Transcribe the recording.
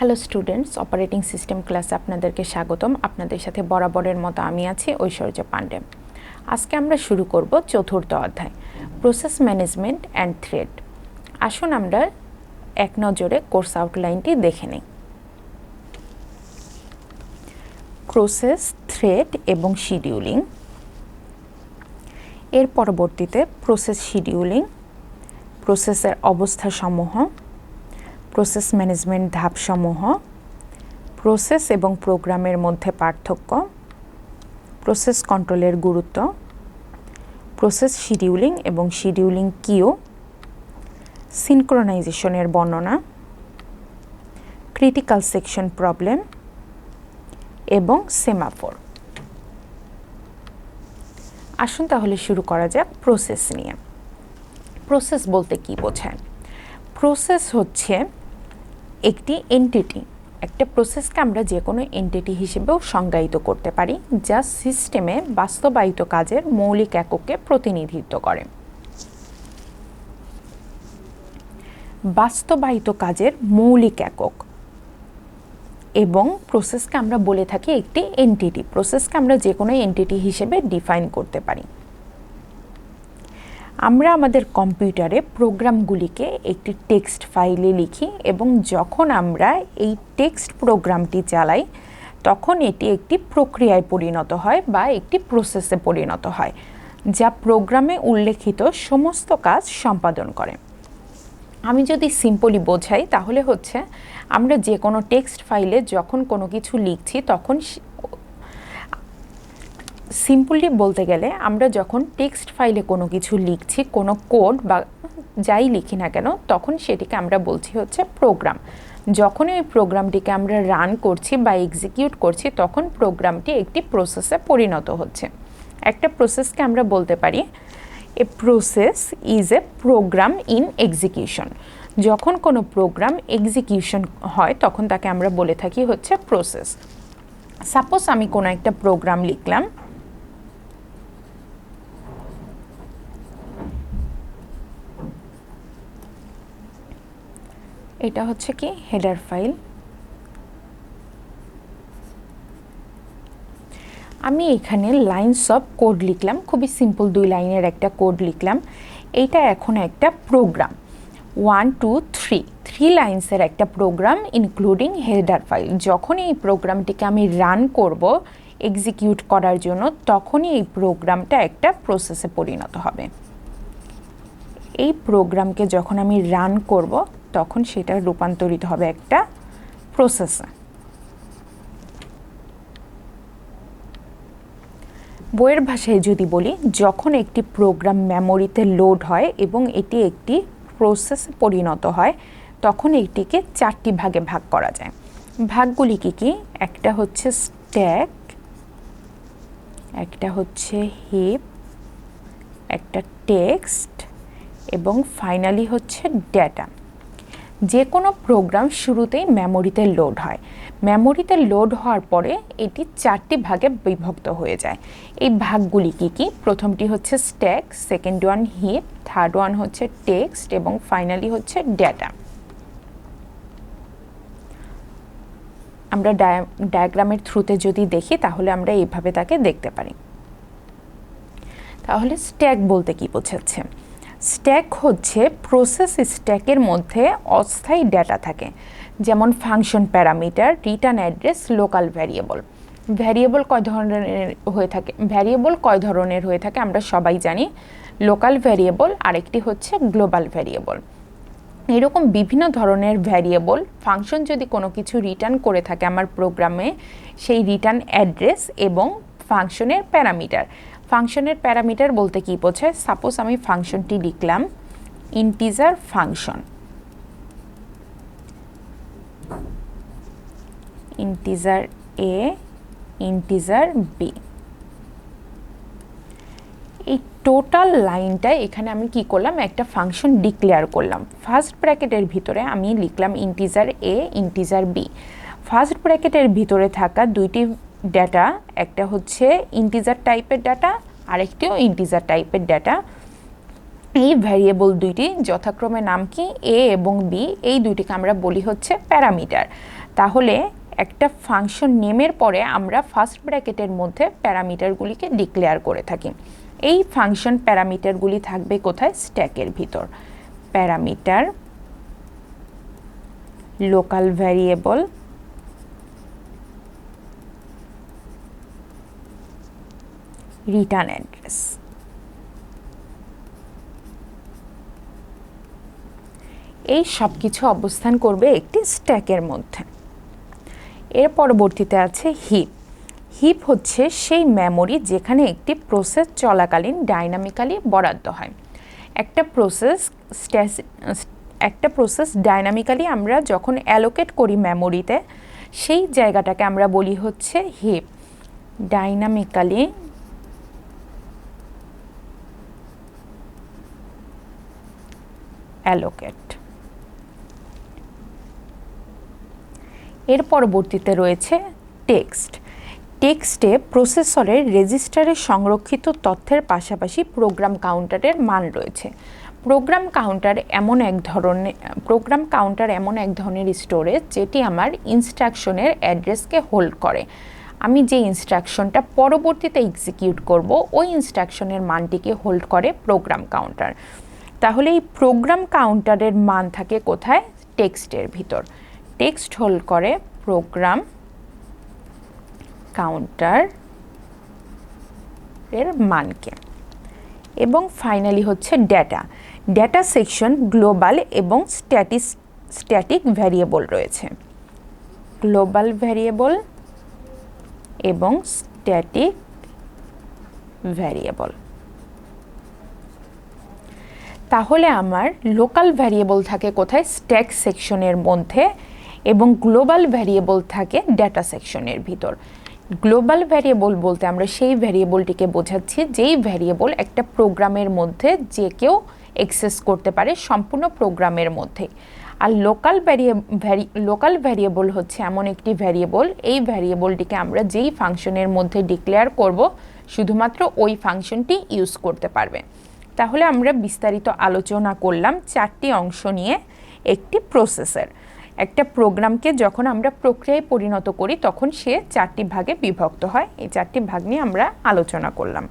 Hello students, operating system ক্লাসে আপনাদেরকে স্বাগতম। আপনাদের সাথে বরাবরের মতো আমি আছি ঐশ্বর্য পান্ডে। আজকে আমরা শুরু করব চতুর্থ অধ্যায়, প্রসেস ম্যানেজমেন্ট অ্যান্ড থ্রেড। আসুন আমরা এক নজরে কোর্স আউটলাইনটি দেখে নিই। প্রসেস, থ্রেড এবং শিডিউলিং। এর পরবর্তীতে প্রসেস শিডিউলিং, প্রসেসের অবস্থাসমূহ, প্রসেস ম্যানেজমেন্ট ধাপসমূহ, প্রসেস এবং প্রোগ্রামের মধ্যে পার্থক্য, প্রসেস কন্ট্রোলের গুরুত্ব, প্রসেস শিডিউলিং এবং শিডিউলিং কিউ, সিনক্রোনাইজেশনের বর্ণনা, ক্রিটিক্যাল সেকশন প্রবলেম এবং সেমাফোর। আসুন তাহলে শুরু করা যাক প্রসেস নিয়ে। প্রসেস বলতে কি বোঝায়? প্রসেস হচ্ছে একটি এন্টিটি। একটা প্রসেসকে আমরা যে কোনো এন্টিটি হিসেবেও সংজ্ঞায়িত করতে পারি, যা সিস্টেমে বাস্তবায়িত কাজের মৌলিক এককে প্রতিনিধিত্ব করে। বাস্তবায়িত কাজের মৌলিক একক এবং প্রসেসকে আমরা বলে থাকি একটি এন্টিটি। প্রসেসকে আমরা যে কোনো এন্টিটি হিসেবে ডিফাইন করতে পারি। আমরা আমাদের কম্পিউটারে প্রোগ্রামগুলিকে একটি টেক্সট ফাইলে লিখি এবং যখন আমরা এই টেক্সট প্রোগ্রামটি চালাই তখন এটি একটি প্রক্রিয়ায় পরিণত হয় বা একটি প্রসেসে পরিণত হয়, যা প্রোগ্রামে উল্লেখিত সমস্ত কাজ সম্পাদন করে। আমি যদি সিম্পলি বোঝাই তাহলে হচ্ছে আমরা যে কোনো টেক্সট ফাইলে যখন কোনো কিছু লিখছি তখন সিম্পলি বলতে গেলে আমরা যখন টেক্সট ফাইলে কোনো কিছু লিখছি, কোনো কোড বা যাই লিখি না কেন, তখন সেটিকে আমরা বলছি হচ্ছে প্রোগ্রাম। যখন এই প্রোগ্রামটিকে আমরা রান করছি বা এক্সিকিউট করছি তখন প্রোগ্রামটি একটি প্রসেসে পরিণত হচ্ছে। একটা প্রসেসকে আমরা বলতে পারি a process is a program in execution. যখন কোনো প্রোগ্রাম এক্সিকিউশন হয় তখন তাকে আমরা বলে থাকি হচ্ছে প্রসেস। সাপোজ আমি কোনো একটা প্রোগ্রাম লিখলাম, এটা হচ্ছে কি হেডার ফাইল। আমি এখানে লাইনস অফ কোড লিখলাম, খুবই সিম্পল 2 লাইনের একটা কোড লিখলাম। এইটা এখন একটা প্রোগ্রাম 1 2 3 লাইন্সের একটা প্রোগ্রাম ইনক্লুডিং হেডার ফাইল। যখন এই প্রোগ্রামটিকে আমি রান করব এক্সিকিউট করার জন্য তখনই এই প্রোগ্রামটা একটা প্রসেসে পরিণত হবে। এই প্রোগ্রামকে যখন আমি রান করব তখন সেটা রূপান্তরিত হবে একটা প্রসেসে। বইয়ের ভাষায় যদি বলি, যখন একটি প্রোগ্রাম মেমোরিতে লোড হয় এবং এটি একটি প্রসেসে পরিণত হয় তখন এটিকে 4টি ভাগে ভাগ করা যায়। ভাগগুলি কি কি? একটা হচ্ছে স্ট্যাক, একটা হচ্ছে হিপ, একটা টেক্সট এবং ফাইনালি হচ্ছে ডেটা। যে কোনো প্রোগ্রাম শুরুতেই মেমোরিতে লোড হয়। মেমোরিতে লোড হওয়ার পরে এটি 4টি ভাগে বিভক্ত হয়ে যায়। এই ভাগগুলি কি কি? প্রথমটি হচ্ছে stack, second one heap, third one হচ্ছে টেক্সট এবং ফাইনালি হচ্ছে ডেটা। আমরা ডায়াগ্রামের থ্রুতে যদি দেখি তাহলে আমরা এইভাবে তাকে দেখতে পারি। তাহলে স্ট্যাক বলতে কি বোঝাচ্ছে? স্ট্যাক হচ্ছে প্রসেস স্ট্যাকের মধ্যে অস্থায়ী ডেটা থাকে, যেমন function parameter, return address, local variable. Variable কয় ধরনের হয়ে থাকে আমরা সবাই জানি। লোকাল ভ্যারিয়েবল, আরেকটি হচ্ছে গ্লোবাল ভ্যারিয়েবল। এরকম বিভিন্ন ধরনের ভ্যারিয়েবল, ফাংশন যদি কোনো কিছু রিটার্ন করে থাকে আমার প্রোগ্রামে, সেই রিটার্ন অ্যাড্রেস এবং ফাংশনের প্যারামিটার। ফাংশনের প্যারামিটার বলতে কি বোঝায়? সাপোজ আমি ফাংশনটি লিখলাম ইন্টিজার ফাংশন, ইন্টিজার এ, ইন্টিজার বি। এই টোটাল লাইনটা এখানে আমি কি করলাম? একটা ফাংশন ডিক্লেয়ার করলাম। ফার্স্ট ব্র্যাকেটের ভিতরে আমি লিখলাম ইন্টিজার এ, ইন্টিজার বি। ফার্স্ট ব্র্যাকেটের ভিতরে থাকা দুইটি ডেটা, একটা হচ্ছে ইন্টিজার টাইপের ডাটা, আরেকটিও ইন্টিজার টাইপের ডাটা। এই ভ্যারিয়েবল দুইটি যথাক্রমে নাম কি? এ এবং বি। এই দুইটিকে আমরা বলি হচ্ছে প্যারামিটার। তাহলে একটা ফাংশন নেমের পরে আমরা ফার্স্ট ব্র্যাকেটের মধ্যে প্যারামিটারগুলিকে ডিক্লেয়ার করে থাকি। এই ফাংশন প্যারামিটারগুলি থাকবে কোথায়? স্ট্যাকের ভিতর। Parameter, local variable, return address. এই সব কিছু অবস্থান করবে একটি স্ট্যাকের মধ্যে। এর পরবর্তীতে আছে হিপ। হিপ হচ্ছে সেই মেমোরি যেখানে একটি প্রসেস চলাকালীন ডাইনামিক্যালি বরাদ্দ হয়। একটা প্রসেস ডাইনামিক্যালি আমরা যখন অ্যালোকেট করি মেমোরিতে, সেই জায়গাটাকে আমরা বলি হচ্ছে হিপ। Dynamically allocate. এর পরবর্তীতে রয়েছে টেক্সট। টেক্সটে প্রসেসরের রেজিস্টারে সংরক্ষিত তথ্যের পাশাপাশি প্রোগ্রাম কাউন্টারের মান রয়েছে। প্রোগ্রাম কাউন্টার এমন এক ধরনের স্টোরেজ যেটি আমার ইনস্ট্রাকশনের অ্যাড্রেসকে হোল্ড করে। আমি যে ইনস্ট্রাকশনটা পরবর্তীতে এক্সিকিউট করব, ওই ইনস্ট্রাকশনের মানটিকে হোল্ড করে প্রোগ্রাম কাউন্টার। তাহলে এই প্রোগ্রাম কাউন্টারের মান থাকে কোথায়? টেক্সটের ভিতর। টেক্সট হোল্ড করে প্রোগ্রাম কাউন্টার এর মানকে। এবং ফাইনালি হচ্ছে ডেটা। ডেটা সেকশন গ্লোবাল এবং স্ট্যাটিক ভ্যারিয়েবল রয়েছে। গ্লোবাল ভ্যারিয়েবল এবং স্ট্যাটিক ভ্যারিয়েবল। তাহলে আমার লোকাল ভ্যারিয়েবল থাকে কোথায়? স্ট্যাক সেকশনের মধ্যে, এবং গ্লোবাল ভ্যারিয়েবল থাকে ডেটা সেকশনের ভিতর। গ্লোবাল ভ্যারিয়েবল বলতে আমরা সেই ভ্যারিয়েবলটিকে বোঝাচ্ছি যেই ভ্যারিয়েবল একটা প্রোগ্রামের মধ্যে যে কেউ অ্যাক্সেস করতে পারে সম্পূর্ণ প্রোগ্রামের মধ্যে। আর লোকাল ভ্যারিয়েবল হচ্ছে এমন একটি ভ্যারিয়েবল, এই ভ্যারিয়েবলটিকে আমরা যেই ফাংশনের মধ্যে ডিক্লেয়ার করব শুধুমাত্র ওই ফাংশনটি ইউজ করতে পারবে। তাহলে আমরা বিস্তারিত আলোচনা করলাম 4টি অংশ নিয়ে একটি প্রসেসের। একটা প্রোগ্রামকে যখন আমরা প্রক্রিয়ায় পরিণত করি তখন সে 4টি ভাগে বিভক্ত হয়। এই 4টি ভাগ নিয়ে আমরা আলোচনা করলাম।